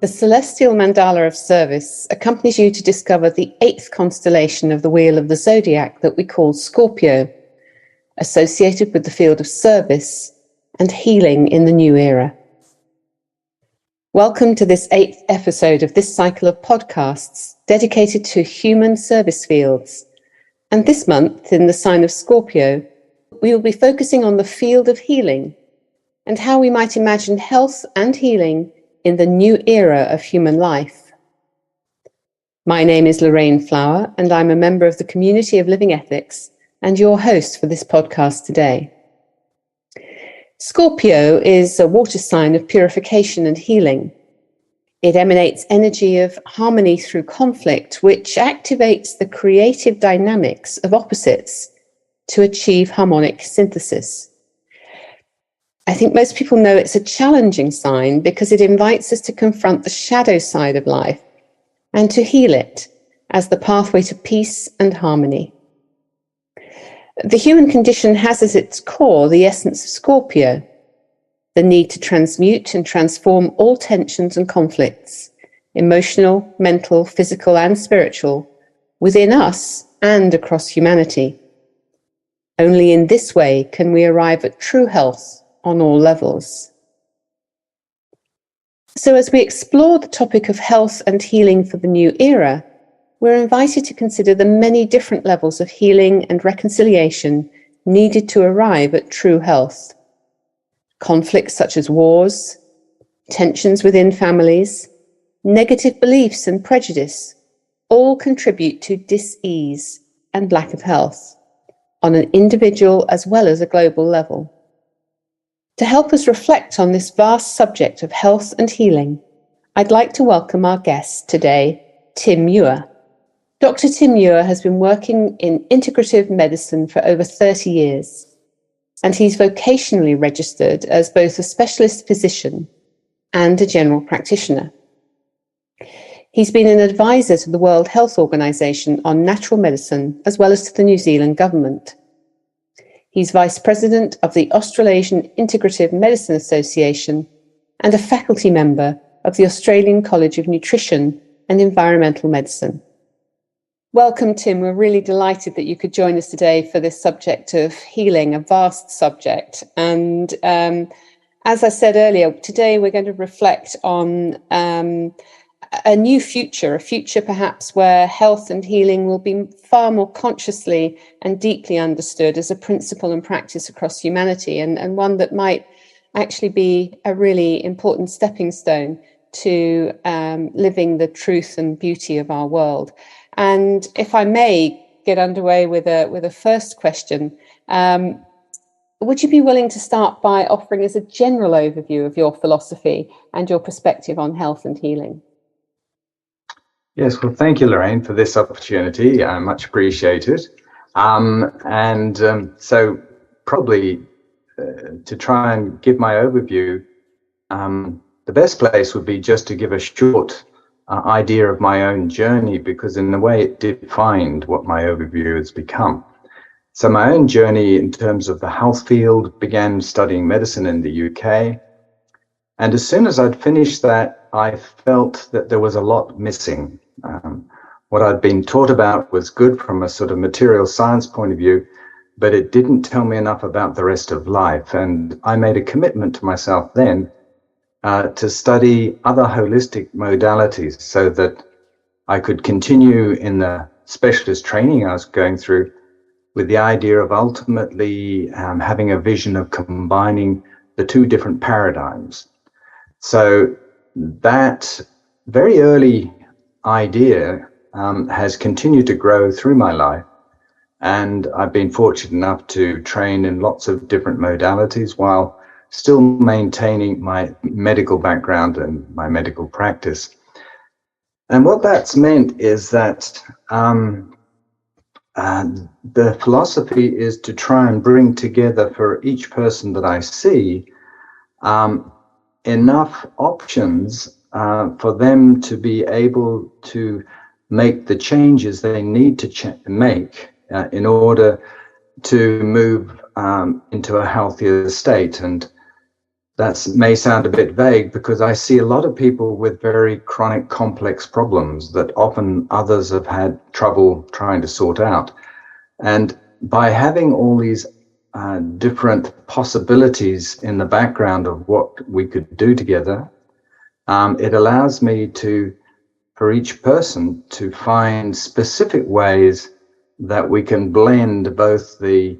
The celestial mandala of service accompanies you to discover the 8th constellation of the wheel of the zodiac that we call Scorpio, associated with the field of service and healing in the new era. Welcome to this 8th episode of this cycle of podcasts dedicated to human service fields. And this month, in the sign of Scorpio, we will be focusing on the field of healing and how we might imagine health and healing in the new era of human life. My name is Lorraine Flower, and I'm a member of the Community of Living Ethics and your host for this podcast today. Scorpio is a water sign of purification and healing. It emanates energy of harmony through conflict, which activates the creative dynamics of opposites to achieve harmonic synthesis. I think most people know it's a challenging sign because it invites us to confront the shadow side of life and to heal it as the pathway to peace and harmony. The human condition has as its core the essence of Scorpio, the need to transmute and transform all tensions and conflicts, emotional, mental, physical, and spiritual, within us and across humanity. Only in this way can we arrive at true health on all levels. So as we explore the topic of health and healing for the new era, we're invited to consider the many different levels of healing and reconciliation needed to arrive at true health. Conflicts such as wars, tensions within families, negative beliefs and prejudice all contribute to dis-ease and lack of health on an individual as well as a global level. To help us reflect on this vast subject of health and healing, I'd like to welcome our guest today, Tim Ewer. Dr. Tim Ewer has been working in integrative medicine for over 30 years, and he's vocationally registered as both a specialist physician and a general practitioner. He's been an advisor to the World Health Organization on natural medicine, as well as to the New Zealand government. He's Vice President of the Australasian Integrative Medicine Association and a faculty member of the Australian College of Nutrition and Environmental Medicine. Welcome, Tim. We're really delighted that you could join us today for this subject of healing, a vast subject. And as I said earlier, today we're going to reflect on a new future, a future perhaps where health and healing will be far more consciously and deeply understood as a principle and practice across humanity, and one that might actually be a really important stepping stone to living the truth and beauty of our world. And if I may get underway with a first question, would you be willing to start by offering us a general overview of your philosophy and your perspective on health and healing? Yes, well, thank you, Lorraine, for this opportunity. I much appreciate it. So probably to try and give my overview, the best place would be just to give a short idea of my own journey, because in a way it defined what my overview has become. So my own journey in terms of the health field began studying medicine in the UK. And as soon as I'd finished that, I felt that there was a lot missing. What I'd been taught about was good from a sort of material science point of view, but it didn't tell me enough about the rest of life. And I made a commitment to myself then to study other holistic modalities so that I could continue in the specialist training I was going through with the idea of ultimately having a vision of combining the two different paradigms. So that very early idea has continued to grow through my life, and I've been fortunate enough to train in lots of different modalities while still maintaining my medical background and my medical practice. And what that's meant is that the philosophy is to try and bring together for each person that I see enough options for them to be able to make the changes they need to make in order to move into a healthier state. And that may sound a bit vague, because I see a lot of people with very chronic, complex problems that often others have had trouble trying to sort out. And by having all these different possibilities in the background of what we could do together, it allows me to, for each person, to find specific ways that we can blend both the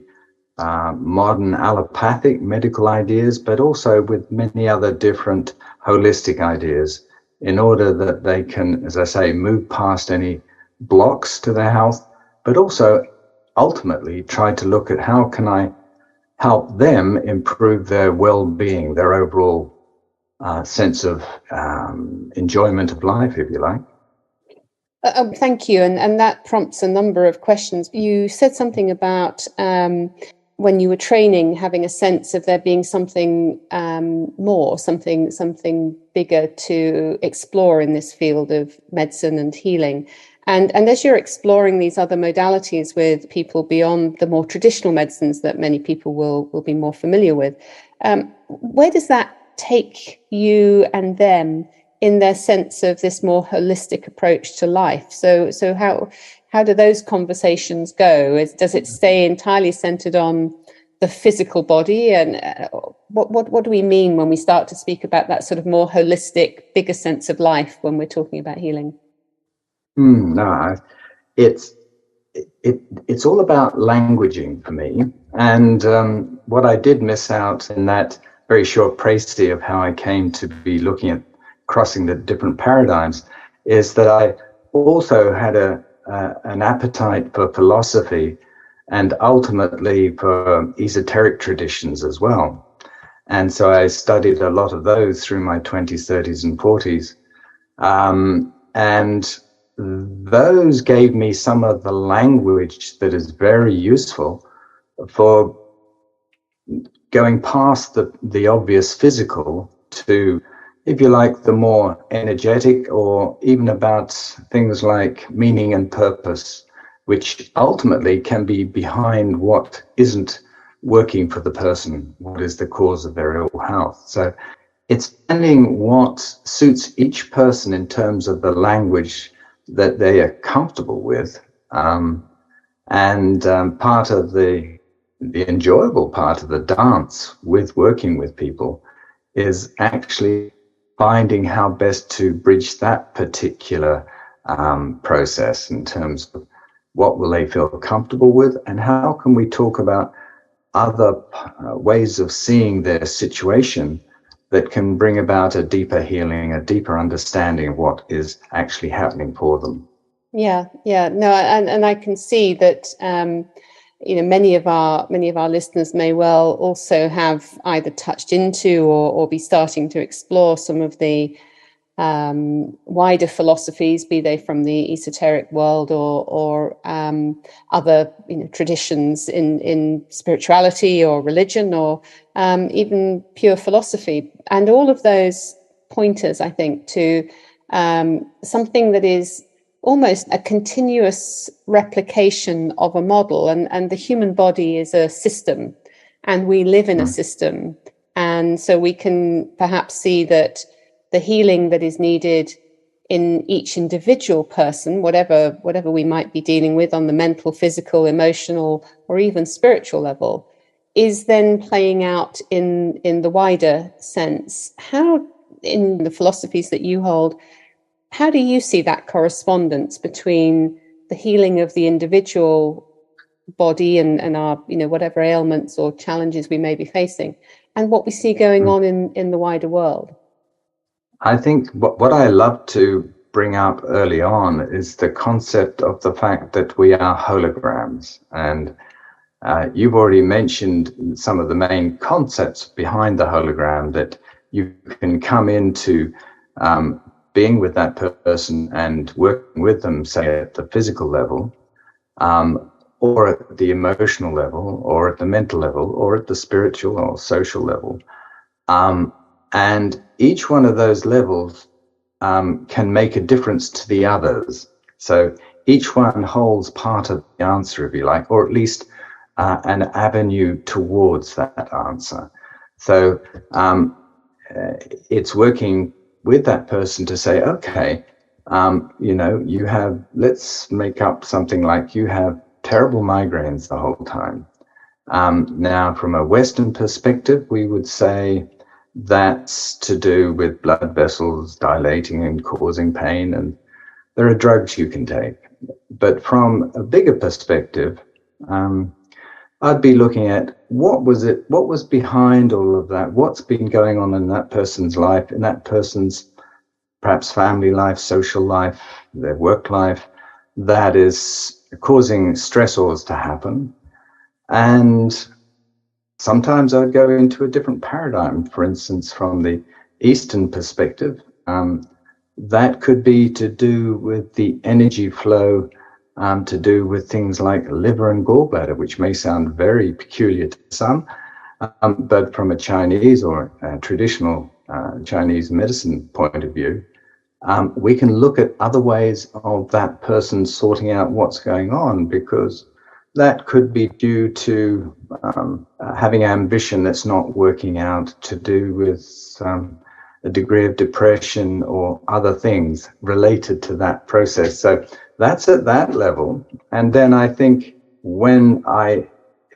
modern allopathic medical ideas, but also with many other different holistic ideas, in order that they can, as I say, move past any blocks to their health, but also ultimately try to look at how can I help them improve their well-being, their overall sense of enjoyment of life, if you like. Thank you. And that prompts a number of questions. You said something about when you were training, having a sense of there being something more, something bigger to explore in this field of medicine and healing. And as you're exploring these other modalities with people beyond the more traditional medicines that many people will be more familiar with, where does that take you and them in their sense of this more holistic approach to life? So how do those conversations go? Does it stay entirely centered on the physical body? And what do we mean when we start to speak about that sort of more holistic, bigger sense of life when we're talking about healing? No, it's all about languaging for me. And what I did miss out in that very short précis of how I came to be looking at crossing the different paradigms is that I also had an appetite for philosophy, and ultimately for esoteric traditions as well. And so I studied a lot of those through my 20s, 30s, and 40s. And those gave me some of the language that is very useful for going past the obvious physical to, if you like, the more energetic, or even about things like meaning and purpose, which ultimately can be behind what isn't working for the person, what is the cause of their ill health. So it's finding what suits each person in terms of the language that they are comfortable with. And part of the enjoyable part of the dance with working with people is actually finding how best to bridge that particular process in terms of what will they feel comfortable with, and how can we talk about other ways of seeing their situation that can bring about a deeper healing, a deeper understanding of what is actually happening for them. No, and I can see that many of our listeners may well also have either touched into or be starting to explore some of the wider philosophies, be they from the esoteric world or other traditions in spirituality or religion, or even pure philosophy. And all of those pointers, I think, to something that is almost a continuous replication of a model. And the human body is a system, and we live in a system. And so we can perhaps see that the healing that is needed in each individual person, whatever we might be dealing with on the mental, physical, emotional, or even spiritual level, is then playing out in the wider sense. How, in the philosophies that you hold, how do you see that correspondence between the healing of the individual body and our, whatever ailments or challenges we may be facing, and what we see going on in the wider world? I think what I love to bring up early on is the concept of the fact that we are holograms. And you've already mentioned some of the main concepts behind the hologram, that you can come into being with that person and working with them, say at the physical level, or at the emotional level, or at the mental level, or at the spiritual or social level. And each one of those levels can make a difference to the others. So each one holds part of the answer, if you like, or at least an avenue towards that answer. So it's working with that person to say, okay, you have, let's make up something like you have terrible migraines the whole time. Now, from a Western perspective, we would say that's to do with blood vessels dilating and causing pain, and there are drugs you can take. But from a bigger perspective, I'd be looking at what was behind all of that, what's been going on in that person's life, in that person's perhaps family life, social life, their work life, that is causing stressors to happen. And sometimes I'd go into a different paradigm. For instance, from the Eastern perspective, that could be to do with the energy flow, to do with things like liver and gallbladder, which may sound very peculiar to some, but from a Chinese or a traditional Chinese medicine point of view, we can look at other ways of that person sorting out what's going on, because that could be due to having ambition that's not working out, to do with a degree of depression or other things related to that process. So that's at that level. And then I think if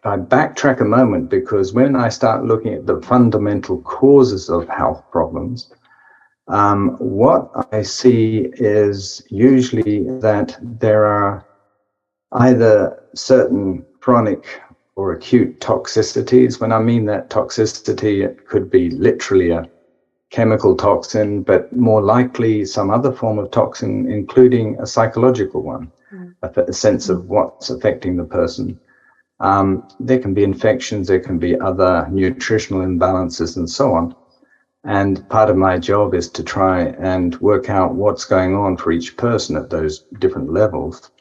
I backtrack a moment, because when I start looking at the fundamental causes of health problems, what I see is usually that there are either certain chronic or acute toxicities. When I mean that toxicity, it could be literally a chemical toxin, but more likely some other form of toxin, including a psychological one, a sense of what's affecting the person. There can be infections, there can be other nutritional imbalances and so on. And part of my job is to try and work out what's going on for each person at those different levels.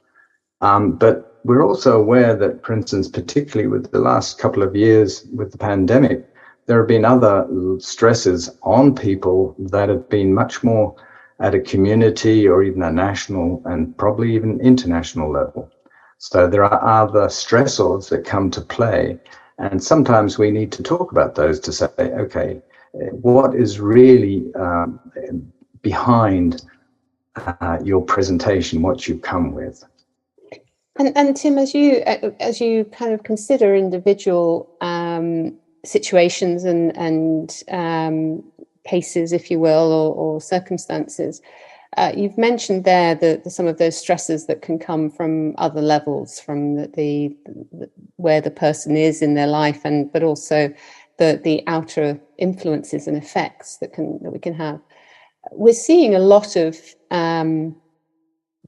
But we're also aware that, for instance, particularly with the last couple of years with the pandemic, there have been other stresses on people that have been much more at a community or even a national and probably even international level. So there are other stressors that come to play. And sometimes we need to talk about those to say, okay, what is really behind your presentation, what you come with? And Tim, as you kind of consider individual situations and cases, if you will, or circumstances, you've mentioned there some of those stresses that can come from other levels, from the where the person is in their life, but also the outer influences and effects that we can have. We're seeing a lot of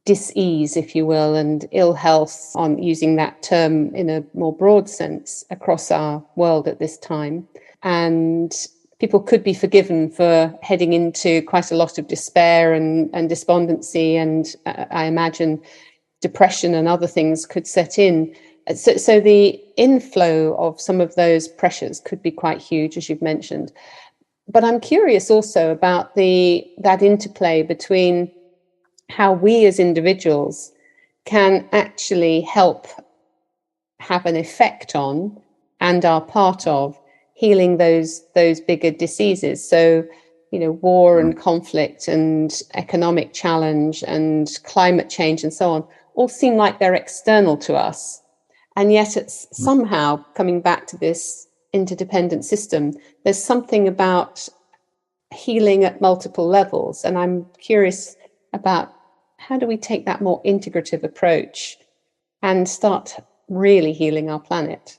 dis-ease, if you will, and ill health, on using that term in a more broad sense, across our world at this time. And people could be forgiven for heading into quite a lot of despair and despondency, and I imagine depression and other things could set in. So the inflow of some of those pressures could be quite huge, as you've mentioned. But I'm curious also about that interplay between how we as individuals can actually help have an effect on and are part of healing those bigger diseases. So, war and conflict and economic challenge and climate change and so on all seem like they're external to us. And yet it's somehow coming back to this interdependent system. There's something about healing at multiple levels. And I'm curious about, how do we take that more integrative approach and start really healing our planet?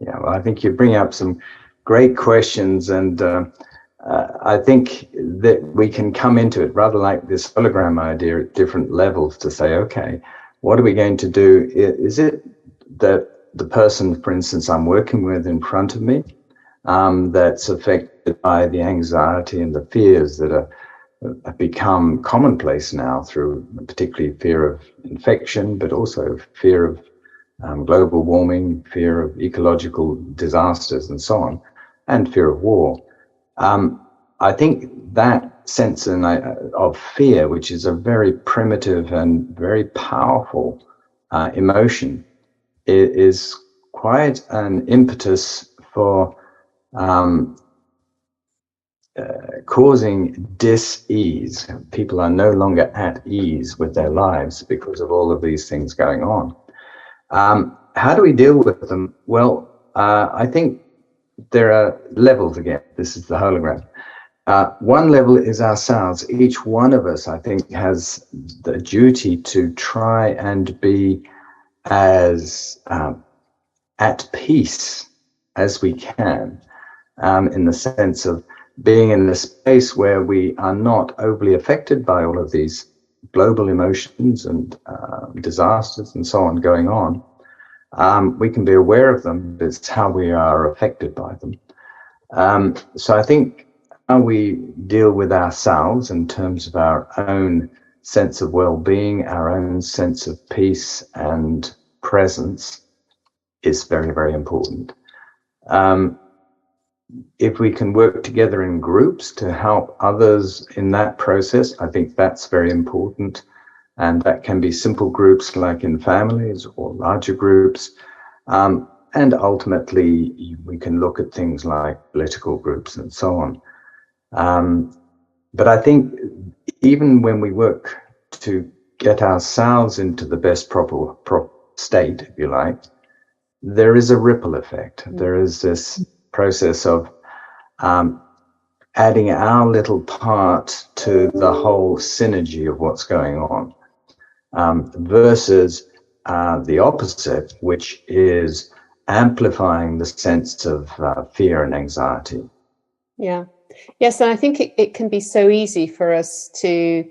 Yeah, well, I think you bring up some great questions, and I think that we can come into it rather like this hologram idea at different levels to say, okay, what are we going to do? Is it that the person, for instance, I'm working with in front of me, that's affected by the anxiety and the fears that have become commonplace now, through particularly fear of infection, but also fear of global warming, fear of ecological disasters and so on, and fear of war. I think that sense of fear, which is a very primitive and very powerful emotion, is quite an impetus for causing dis-ease. People are no longer at ease with their lives because of all of these things going on. How do we deal with them? Well, I think there are levels again. This is the hologram. One level is ourselves. Each one of us, I think, has the duty to try and be as at peace as we can, in the sense of being in a space where we are not overly affected by all of these global emotions and disasters and so on going on. We can be aware of them, but it's how we are affected by them. So I think how we deal with ourselves in terms of our own sense of well-being, our own sense of peace and presence is very, very important. If we can work together in groups to help others in that process, I think that's very important. And that can be simple groups like in families or larger groups. And ultimately, we can look at things like political groups and so on. But I think even when we work to get ourselves into the best proper state, if you like, there is a ripple effect. There is this process of adding our little part to the whole synergy of what's going on, versus the opposite, which is amplifying the sense of fear and anxiety. Yeah. Yes, and I think it can be so easy for us to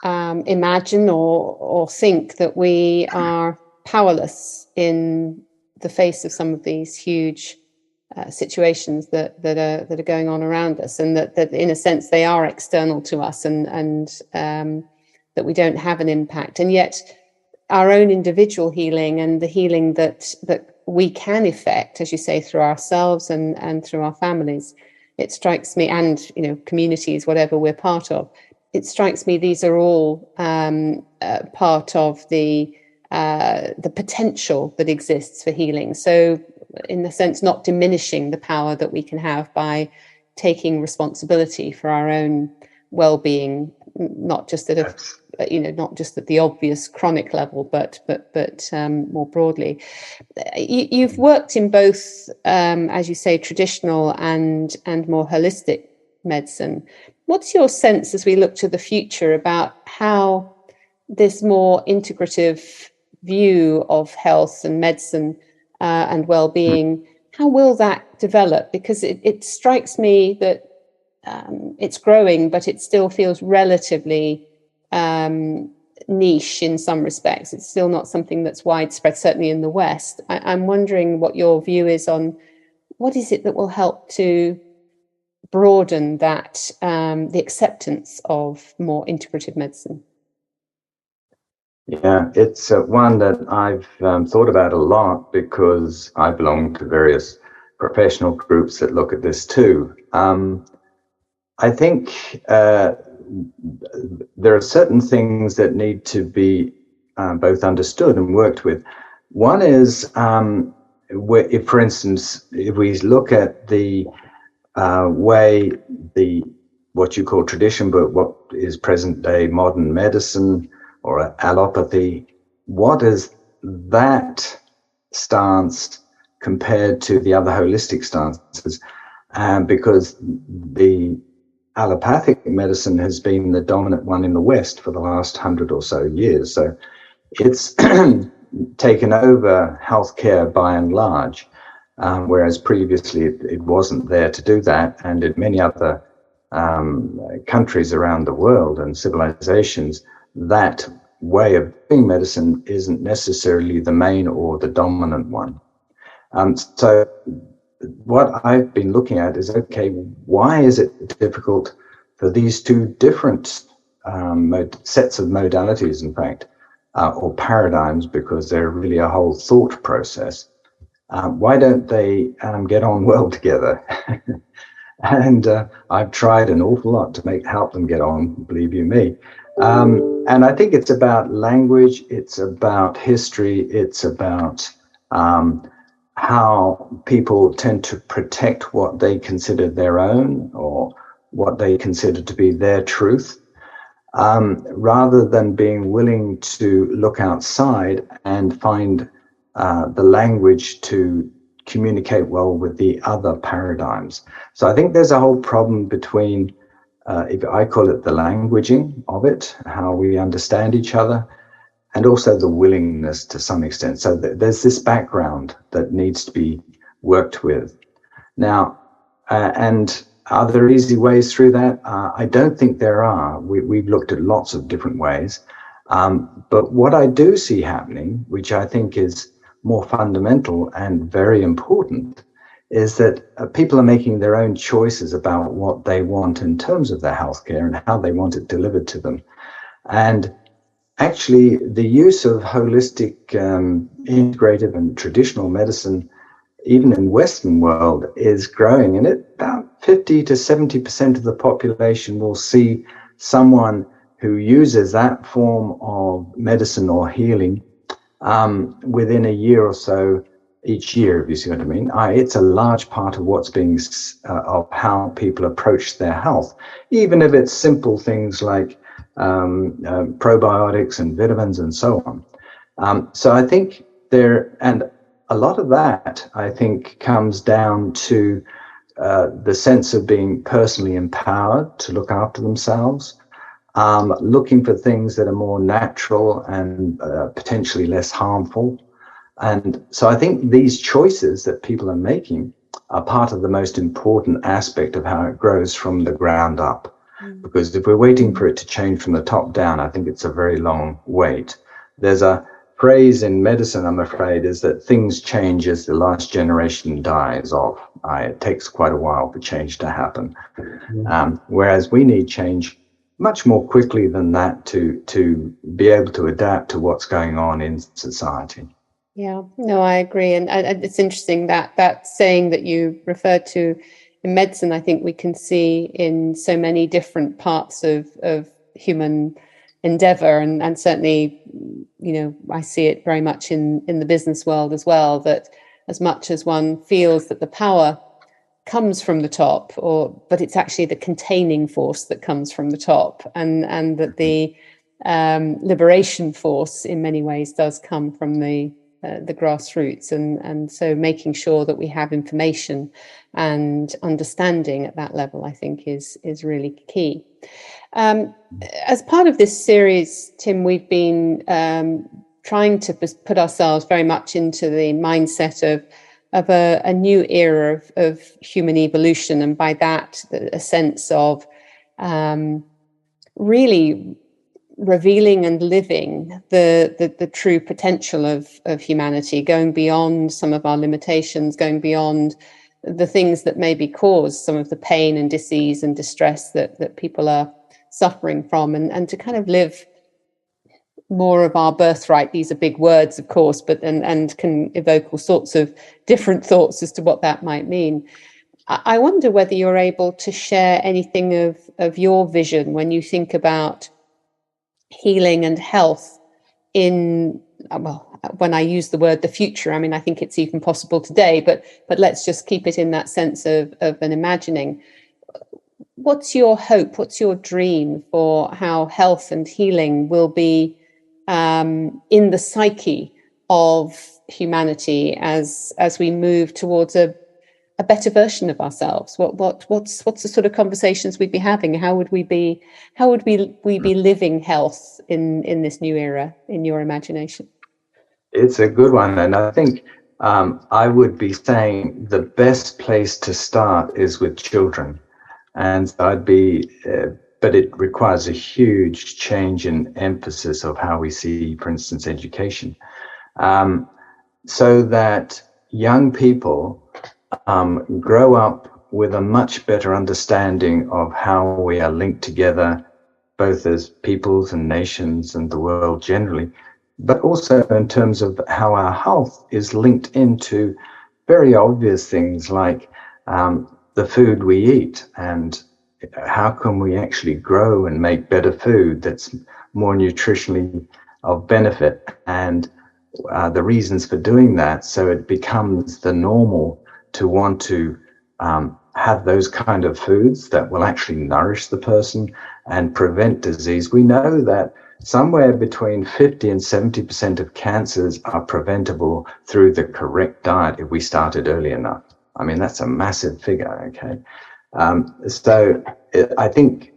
imagine or think that we are powerless in the face of some of these huge situations that are going on around us, and that in a sense they are external to us, and that we don't have an impact. And yet our own individual healing and the healing that we can effect, as you say, through ourselves and through our families, it strikes me, and communities, whatever we're part of, it strikes me these are all part of the potential that exists for healing. So in a sense, not diminishing the power that we can have by taking responsibility for our own well-being, not just at not just at the obvious chronic level, but more broadly. You've worked in both, as you say, traditional and more holistic medicine. What's your sense as we look to the future about how this more integrative view of health and medicine and well-being, how will that develop? Because it strikes me that it's growing, but it still feels relatively niche in some respects. It's still not something that's widespread, certainly in the West. I'm wondering what your view is on what is it that will help to broaden that, the acceptance of more integrative medicine. Yeah, it's one that I've thought about a lot, because I belong to various professional groups that look at this too. I think there are certain things that need to be both understood and worked with. One is, if, for instance, if we look at the way what you call tradition, but what is present day modern medicine or allopathy, what is that stance compared to the other holistic stances? Because the allopathic medicine has been the dominant one in the West for the last 100 or so years. So it's taken over healthcare by and large, whereas previously it wasn't there to do that. And in many other countries around the world and civilizations, that way of doing medicine isn't necessarily the main or the dominant one. So what I've been looking at is, okay, why is it difficult for these two different sets of modalities, in fact, or paradigms, because they're really a whole thought process. Why don't they get on well together? And I've tried an awful lot to help them get on, believe you me. And I think it's about language, it's about history, it's about how people tend to protect what they consider their own or what they consider to be their truth, rather than being willing to look outside and find the language to communicate well with the other paradigms. So I think there's a whole problem between, if I call it the languaging of it, how we understand each other, and also the willingness to some extent. So there's this background that needs to be worked with. Now, and are there easy ways through that? I don't think there are. We've looked at lots of different ways. But what I do see happening, which I think is more fundamental and very important, is that people are making their own choices about what they want in terms of their healthcare and how they want it delivered to them. And actually, the use of holistic, integrative and traditional medicine, even in Western world, is growing. And about 50 to 70% of the population will see someone who uses that form of medicine or healing within a year or so each year, if you see what I mean. It's a large part of what's being, of how people approach their health, even if it's simple things like probiotics and vitamins and so on. So I think and a lot of that, I think, comes down to the sense of being personally empowered to look after themselves, looking for things that are more natural and potentially less harmful. And so I think these choices that people are making are part of the most important aspect of how it grows from the ground up. Because if we're waiting for it to change from the top down, I think it's a very long wait. There's a phrase in medicine, I'm afraid, is that things change as the last generation dies off. It takes quite a while for change to happen. Whereas we need change much more quickly than that to be able to adapt to what's going on in society. Yeah, no, I agree. And it's interesting that saying that you referred to in medicine, I think we can see in so many different parts of human endeavor. And certainly, I see it very much in the business world as well, that as much as one feels that the power comes from the top, but it's actually the containing force that comes from the top, and that the liberation force in many ways does come from the grassroots, and so making sure that we have information and understanding at that level, I think, is really key. As part of this series, Tim, we've been trying to put ourselves very much into the mindset of a new era of human evolution, and by that a sense of really revealing and living the true potential of humanity, going beyond some of our limitations, going beyond the things that maybe cause some of the pain and disease and distress that people are suffering from, and to kind of live more of our birthright. These are big words, of course, but and can evoke all sorts of different thoughts as to what that might mean. I wonder whether you're able to share anything of your vision when you think about healing and health in, well, when I use the word the future, I mean, I think it's even possible today, but let's just keep it in that sense of an imagining. What's your hope? What's your dream for how health and healing will be in the psyche of humanity as we move towards a better version of ourselves? What's the sort of conversations we'd be having? How would we be living health in this new era, in your imagination? It's a good one, and I think I would be saying the best place to start is with children, and but it requires a huge change in emphasis of how we see, for instance, education, so that young people grow up with a much better understanding of how we are linked together, both as peoples and nations and the world generally, but also in terms of how our health is linked into very obvious things like the food we eat, and how can we actually grow and make better food that's more nutritionally of benefit, and the reasons for doing that, so it becomes the normal to want to have those kind of foods that will actually nourish the person and prevent disease. We know that somewhere between 50 and 70% of cancers are preventable through the correct diet if we started early enough. I mean, that's a massive figure, okay? I think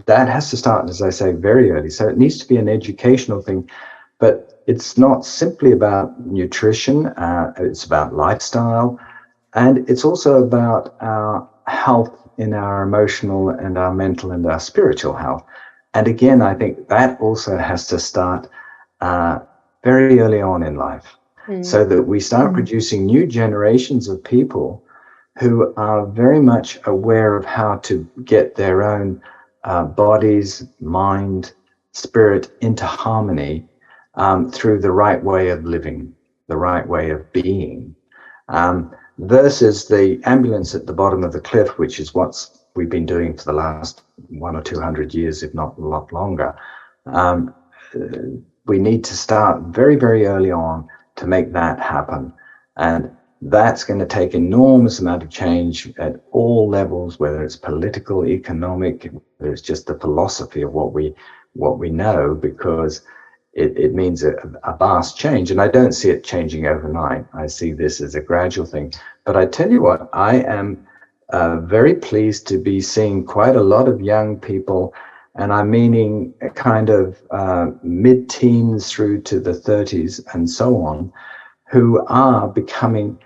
that has to start, as I say, very early. So it needs to be an educational thing, but it's not simply about nutrition. It's about lifestyle, and it's also about our health in our emotional and our mental and our spiritual health. And again, I think that also has to start very early on in life, so that we start producing new generations of people who are very much aware of how to get their own bodies, mind, spirit into harmony through the right way of living, the right way of being, versus the ambulance at the bottom of the cliff, which is what we've been doing for the last 100 or 200 years, if not a lot longer. We need to start very, very early on to make that happen. And that's going to take enormous amount of change at all levels, whether it's political, economic, whether it's just the philosophy of what we know, because it means a vast change. And I don't see it changing overnight. I see this as a gradual thing. But I tell you what, I am very pleased to be seeing quite a lot of young people, and I'm meaning a kind of mid-teens through to the 30s and so on, who are becoming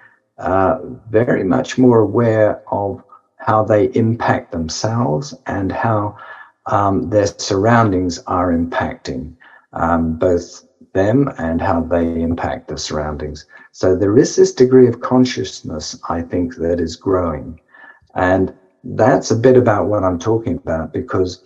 very much more aware of how they impact themselves and how their surroundings are impacting both them and how they impact the surroundings. So there is this degree of consciousness, I think, that is growing. And that's a bit about what I'm talking about, because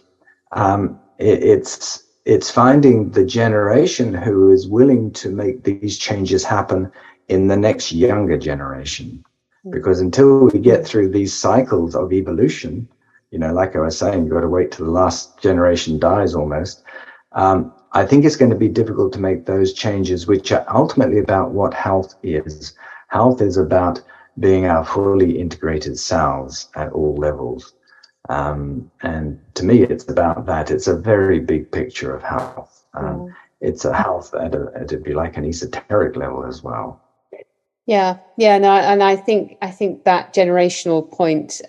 it's finding the generation who is willing to make these changes happen in the next younger generation. Because until we get through these cycles of evolution, like I was saying, you've got to wait till the last generation dies almost. I think it's going to be difficult to make those changes, which are ultimately about what health is. Health is about being our fully integrated selves at all levels. And to me, it's about that. It's a very big picture of health. It's a health it'd be like an esoteric level as well. No, and I think that generational point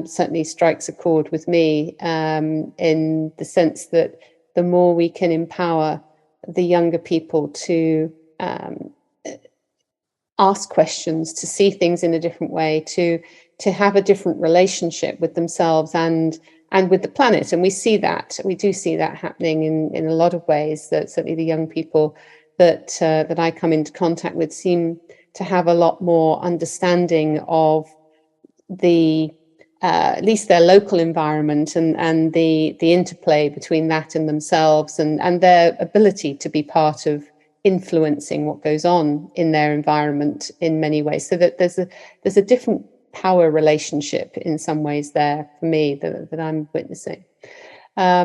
certainly strikes a chord with me, in the sense that the more we can empower the younger people to ask questions, to see things in a different way, to have a different relationship with themselves and with the planet. And we do see that happening in a lot of ways, that certainly the young people that I come into contact with seem to have a lot more understanding of the at least their local environment and the interplay between that and themselves, and their ability to be part of influencing what goes on in their environment in many ways. So that there's a different power relationship in some ways there for me that I'm witnessing. I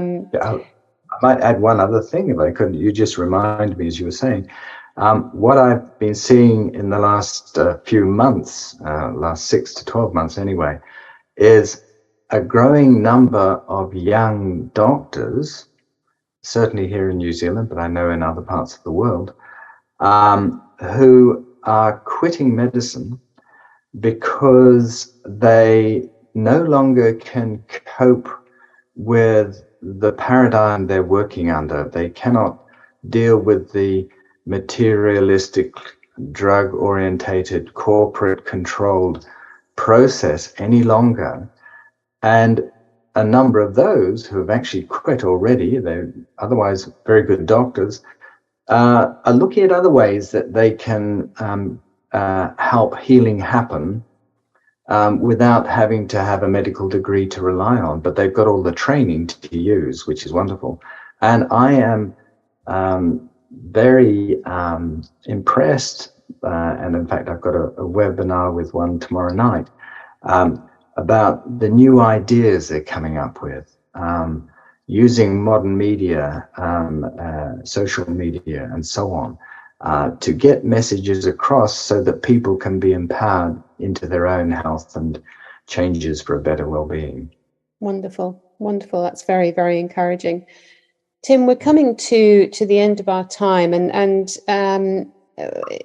might add one other thing, if I could. You just remind me, as you were saying, what I've been seeing in the last few months, last 6 to 12 months anyway, is a growing number of young doctors, certainly here in New Zealand, but I know in other parts of the world, who are quitting medicine because they no longer can cope with the paradigm they're working under. They cannot deal with the materialistic, drug-orientated, corporate-controlled process any longer. And a number of those who have actually quit already, they're otherwise very good doctors, are looking at other ways that they can help healing happen without having to have a medical degree to rely on. But they've got all the training to use, which is wonderful. And I am very impressed, and in fact, I've got a webinar with one tomorrow night, about the new ideas they're coming up with, using modern media, social media, and so on, to get messages across so that people can be empowered into their own health and changes for a better well-being. Wonderful, wonderful. That's very, very encouraging. Tim, we're coming to the end of our time, and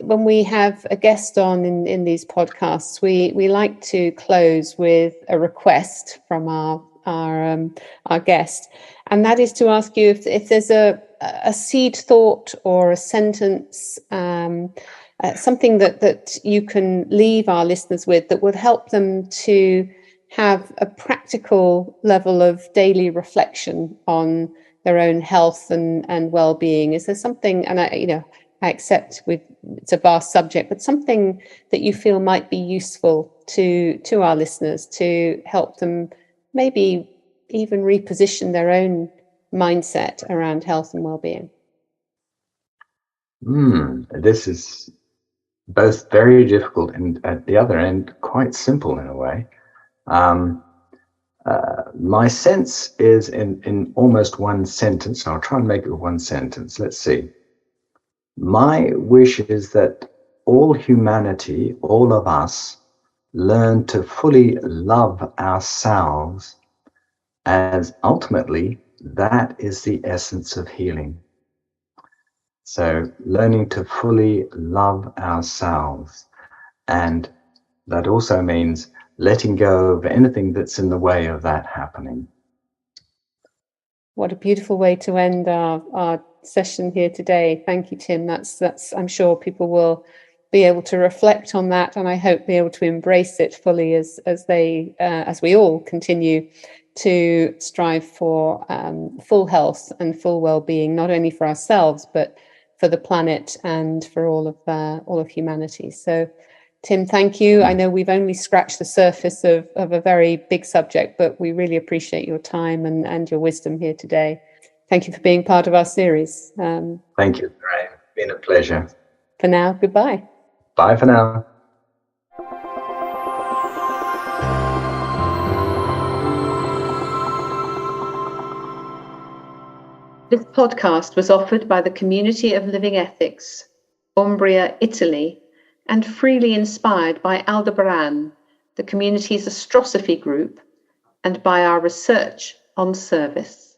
when we have a guest on in these podcasts, we like to close with a request from our guest, and that is to ask you if there's a seed thought or a sentence, something that you can leave our listeners with that would help them to have a practical level of daily reflection on their own health and well-being. Is there something, and I accept it's a vast subject, but something that you feel might be useful to our listeners to help them maybe even reposition their own mindset around health and well-being? This is both very difficult and at the other end quite simple in a way. My sense is in almost one sentence. I'll try and make it one sentence. Let's see. My wish is that all humanity, all of us, learn to fully love ourselves, as ultimately that is the essence of healing. So learning to fully love ourselves, and that also means letting go of anything that's in the way of that happening. What a beautiful way to end our session here today. Thank you, Tim. That's I'm sure people will be able to reflect on that, and I hope be able to embrace it fully as we all continue to strive for full health and full well-being, not only for ourselves but for the planet and for all of humanity. So, Tim, thank you. I know we've only scratched the surface of a very big subject, but we really appreciate your time and your wisdom here today. Thank you for being part of our series. Thank you, Lorraine. It's been a pleasure. For now, goodbye. Bye for now. This podcast was offered by the Community of Living Ethics, Umbria, Italy, and freely inspired by Aldebaran, the community's Astrosophy group, and by our research on service.